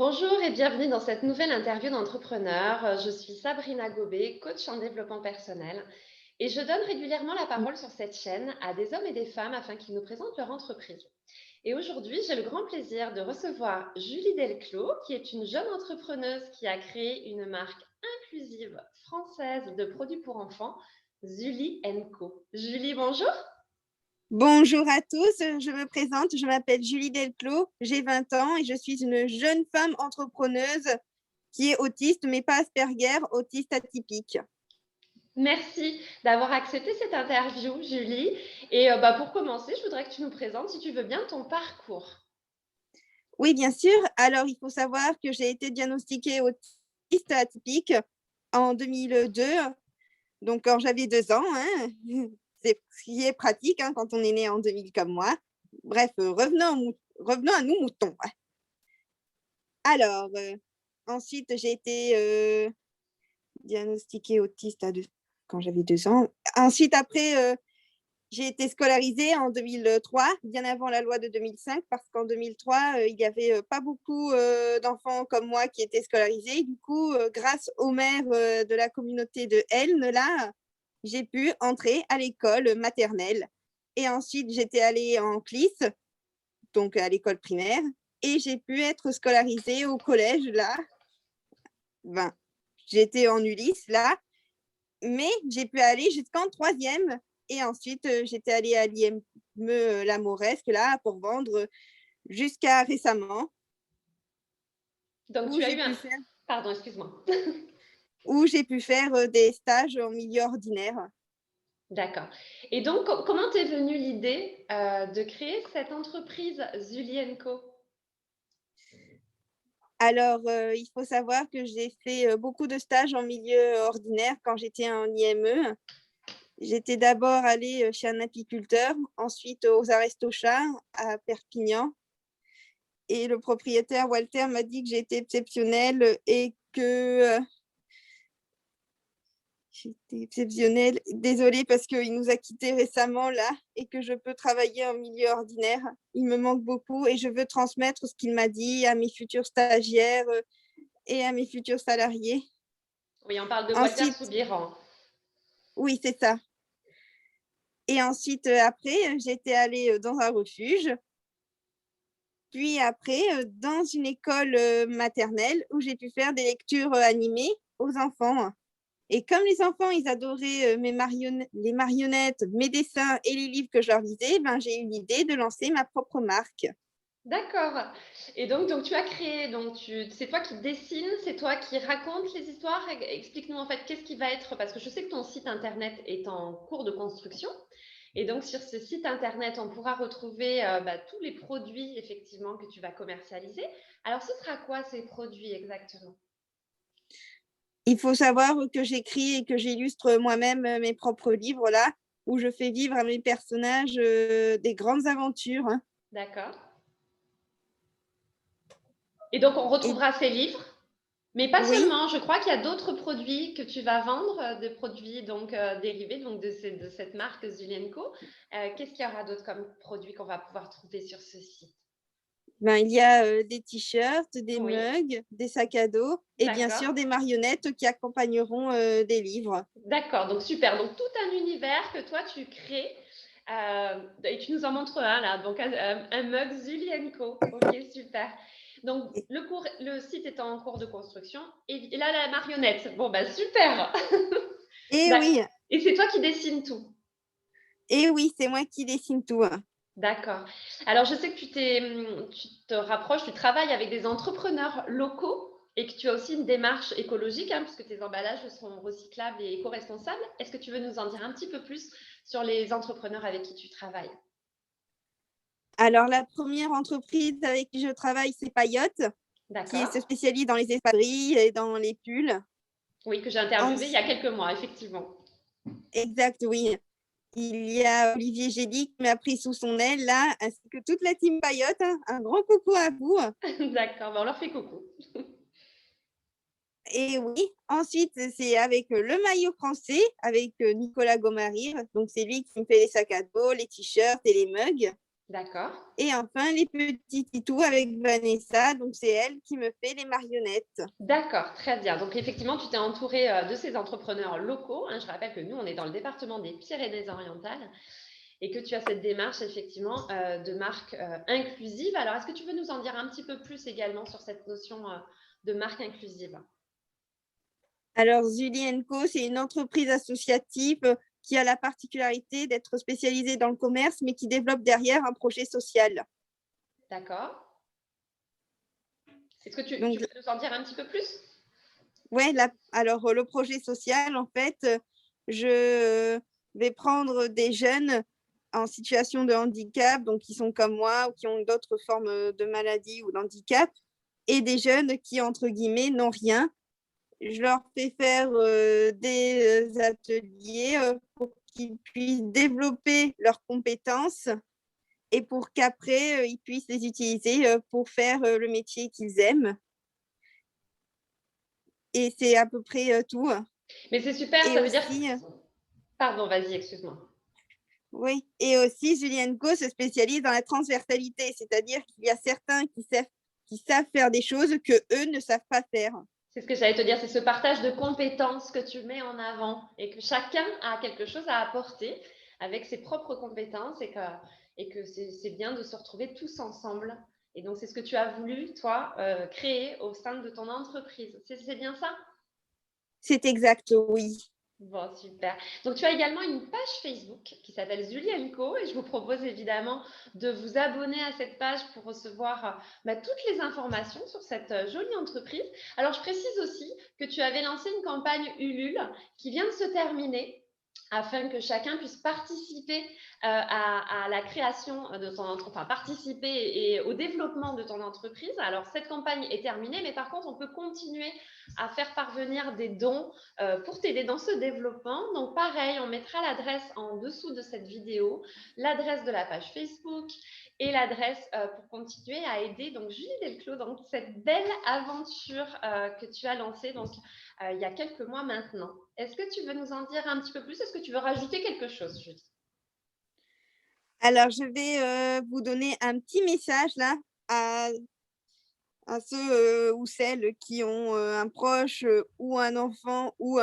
Bonjour et bienvenue dans cette nouvelle interview d'entrepreneur. Je suis Sabrina Gobet, coach en développement personnel et je donne régulièrement la parole sur cette chaîne à des hommes et des femmes afin qu'ils nous présentent leur entreprise. Et aujourd'hui, j'ai le grand plaisir de recevoir Julie Delclos, qui est une jeune entrepreneuse qui a créé une marque inclusive française de produits pour enfants, Zully Co. Julie, bonjour. Bonjour à tous, je me présente, je m'appelle Julie Delclos, j'ai 20 ans et je suis une jeune femme entrepreneuse qui est autiste, mais pas Asperger, autiste atypique. Merci d'avoir accepté cette interview, Julie. Et pour commencer, je voudrais que tu nous présentes, si tu veux bien, ton parcours. Oui, bien sûr. Alors, il faut savoir que j'ai été diagnostiquée autiste atypique en 2002, donc quand j'avais 2 ans. C'est ce qui est pratique quand on est né en 2000 comme moi. Bref, revenons à nous, moutons. Alors, ensuite, j'ai été diagnostiquée autiste quand j'avais 2 ans. Ensuite, après, j'ai été scolarisée en 2003, bien avant la loi de 2005, parce qu'en 2003, il n'y avait pas beaucoup d'enfants comme moi qui étaient scolarisés. Du coup, grâce au maire de la communauté de Elne, là, j'ai pu entrer à l'école maternelle. Et ensuite, j'étais allée en CLIS, donc à l'école primaire, et j'ai pu être scolarisée au collège, là. Ben, j'étais en Ulysse, là, mais j'ai pu aller jusqu'en troisième. Et ensuite, j'étais allée à l'IME La Mauresque, là, pour vendre jusqu'à récemment, Donc, où tu as j'ai eu un... pu faire, Pardon, excuse-moi. des stages en milieu ordinaire. D'accord. Et donc, comment t'es venue l'idée de créer cette entreprise Zully Co? Alors, il faut savoir que j'ai fait beaucoup de stages en milieu ordinaire quand j'étais en IME. J'étais d'abord allée chez un apiculteur, ensuite aux Aristochats à Perpignan. Et le propriétaire, Walter, m'a dit que j'étais exceptionnelle et que j'étais exceptionnelle. Désolée parce qu'il nous a quittés récemment là et que je peux travailler en milieu ordinaire. Il me manque beaucoup et je veux transmettre ce qu'il m'a dit à mes futurs stagiaires et à mes futurs salariés. Oui, on parle de Walter Ensuite, Soubirant. oui, c'est ça. Et ensuite, après, j'étais allée dans un refuge. Puis après, dans une école maternelle où j'ai pu faire des lectures animées aux enfants. Et comme les enfants, ils adoraient les marionnettes, mes dessins et les livres que je leur lisais, ben, j'ai eu l'idée de lancer ma propre marque. D'accord. Et donc tu as créé, c'est toi qui dessines, c'est toi qui racontes les histoires. Explique-nous en fait qu'est-ce qui va être, parce que je sais que ton site internet est en cours de construction. Et donc sur ce site internet, on pourra retrouver tous les produits effectivement que tu vas commercialiser. Alors ce sera quoi ces produits exactement? Il faut savoir que j'écris et que j'illustre moi-même mes propres livres là, où je fais vivre à mes personnages des grandes aventures. D'accord. Et donc on Et retrouvera ces livres, mais pas oui, seulement. Je crois qu'il y a d'autres produits que tu vas vendre, des produits donc dérivés donc de cette marque Zulienco. Qu'est-ce qu'il y aura d'autre comme produits qu'on va pouvoir trouver sur ce site? ben, il y a des t-shirts, des Oui, mugs, des sacs à dos et bien d'accord. sûr des marionnettes qui accompagneront des livres. D'accord, donc super. Donc tout un univers que toi tu crées et tu nous en montres un là, donc un mug Zulienco. Ok, super. Donc le site est en cours de construction et là la marionnette. Bon bah super. Et D'accord. oui, Et c'est toi qui dessines tout. et oui, c'est moi qui dessine tout. D'accord. Alors, je sais que tu te rapproches, tu travailles avec des entrepreneurs locaux et que tu as aussi une démarche écologique, puisque tes emballages sont recyclables et éco-responsables. Est-ce que tu veux nous en dire un petit peu plus sur les entrepreneurs avec qui tu travailles? Alors, la première entreprise avec qui je travaille, c'est Payotte, qui D'accord. se spécialise dans les espadrilles et dans les pulls. Oui, que j'ai interviewé il y a Ensuite, quelques mois, effectivement. exact, oui. Il y a Olivier Gély qui m'a pris sous son aile là, ainsi que toute la team Payotte. Un grand coucou à vous. D'accord, on leur fait coucou. Et oui, ensuite, c'est avec le maillot français, avec Nicolas Gomary. Donc, c'est lui qui me fait les sacs à dos, les t-shirts et les mugs. D'accord. Et enfin, les petits titous avec Vanessa. Donc, c'est elle qui me fait les marionnettes. D'accord, très bien. Donc effectivement, tu t'es entouré de ces entrepreneurs locaux, hein. Je rappelle que nous, on est dans le département des Pyrénées-Orientales et que tu as cette démarche effectivement de marque inclusive. Alors, est-ce que tu veux nous en dire un petit peu plus également sur cette notion de marque inclusive? Alors, Julie Co, c'est une entreprise associative qui a la particularité d'être spécialisée dans le commerce, mais qui développe derrière un projet social. D'accord. Est-ce que tu Donc, peux nous en dire un petit peu plus? ouais, alors le projet social, en fait, je vais prendre des jeunes en situation de handicap, donc qui sont comme moi ou qui ont d'autres formes de maladie ou d'handicap, et des jeunes qui, entre guillemets, n'ont rien. Je leur fais faire des ateliers pour qu'ils puissent développer leurs compétences et pour qu'après, ils puissent les utiliser pour faire le métier qu'ils aiment. Et c'est à peu près tout. Mais c'est super, Et ça veut dire... aussi, Pardon, vas-y, excuse-moi. oui, et aussi, Julienne Co se spécialise dans la transversalité, c'est-à-dire qu'il y a certains qui savent faire des choses que eux ne savent pas faire. C'est ce que j'allais te dire, c'est ce partage de compétences que tu mets en avant et que chacun a quelque chose à apporter avec ses propres compétences et que c'est bien de se retrouver tous ensemble. Et donc, c'est ce que tu as voulu, toi, créer au sein de ton entreprise. C'est bien ça? C'est exact, oui. Bon, super. Donc, tu as également une page Facebook qui s'appelle Julie Co et je vous propose évidemment de vous abonner à cette page pour recevoir toutes les informations sur cette jolie entreprise. Alors, je précise aussi que tu avais lancé une campagne Ulule qui vient de se terminer afin que chacun puisse participer à la création de ton entreprise, enfin participer et au développement de ton entreprise. Alors, cette campagne est terminée, mais par contre, on peut continuer à faire parvenir des dons pour t'aider dans ce développement. Donc pareil, on mettra l'adresse en dessous de cette vidéo, l'adresse de la page Facebook et l'adresse pour continuer à aider donc Julie Delclos dans cette belle aventure que tu as lancée donc il y a quelques mois maintenant. Est-ce que tu veux nous en dire un petit peu plus? Est-ce que tu veux rajouter quelque chose, Julie? Alors, je vais vous donner un petit message là à, à ceux ou celles qui ont un proche ou un enfant ou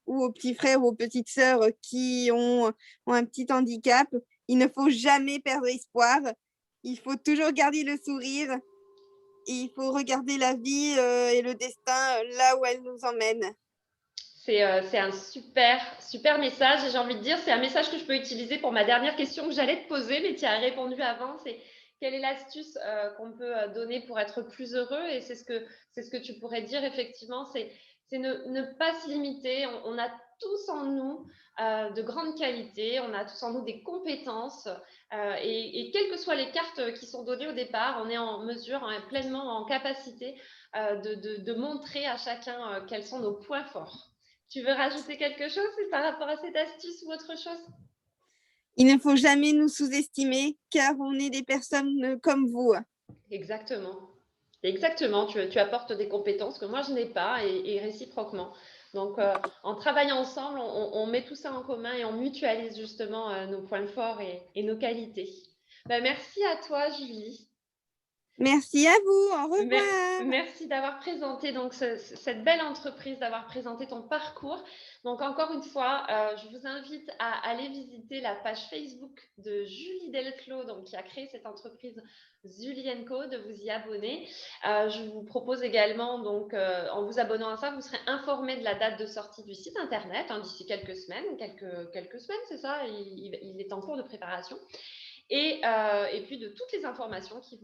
aux petits frères ou aux petites sœurs qui ont un petit handicap. Il ne faut jamais perdre espoir. Il faut toujours garder le sourire. Et il faut regarder la vie et le destin là où elle nous emmène. C'est un super, super message et j'ai envie de dire, c'est un message que je peux utiliser pour ma dernière question que j'allais te poser, mais tu as répondu avant. C'est quelle est l'astuce qu'on peut donner pour être plus heureux? Et c'est ce que tu pourrais dire effectivement, c'est ne pas se limiter. On a tous en nous de grandes qualités, on a tous en nous des compétences et quelles que soient les cartes qui sont données au départ, on est en mesure, pleinement en capacité de montrer à chacun quels sont nos points forts. Tu veux rajouter quelque chose par rapport à cette astuce ou autre chose? Il ne faut jamais nous sous-estimer car on est des personnes comme vous. Exactement. Exactement, tu apportes des compétences que moi je n'ai pas et réciproquement. Donc, en travaillant ensemble, on met tout ça en commun et on mutualise justement nos points forts et nos qualités. Ben, merci à toi, Julie. Merci à vous. Au revoir. Merci d'avoir présenté donc cette belle entreprise, d'avoir présenté ton parcours. Donc encore une fois, je vous invite à aller visiter la page Facebook de Julie Delclos, donc qui a créé cette entreprise Julie Co, de vous y abonner. Je vous propose également donc en vous abonnant à ça, vous serez informé de la date de sortie du site internet d'ici quelques semaines, quelques semaines, c'est ça. Il est en cours de préparation et puis de toutes les informations qui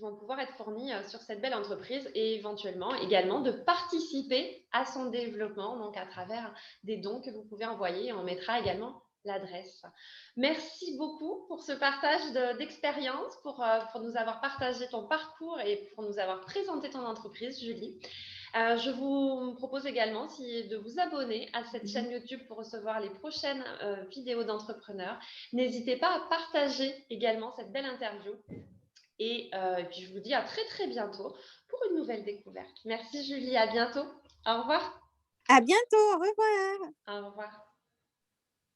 vont pouvoir être fournies sur cette belle entreprise et éventuellement également de participer à son développement, donc à travers des dons que vous pouvez envoyer. On mettra également l'adresse. Merci beaucoup pour ce partage d'expérience, pour nous avoir partagé ton parcours et pour nous avoir présenté ton entreprise, Julie. Je vous propose également de vous abonner à cette chaîne YouTube pour recevoir les prochaines vidéos d'entrepreneurs. N'hésitez pas à partager également cette belle interview. Et puis, je vous dis à très, très bientôt pour une nouvelle découverte. Merci, Julie. À bientôt. Au revoir. À bientôt. Au revoir. Au revoir.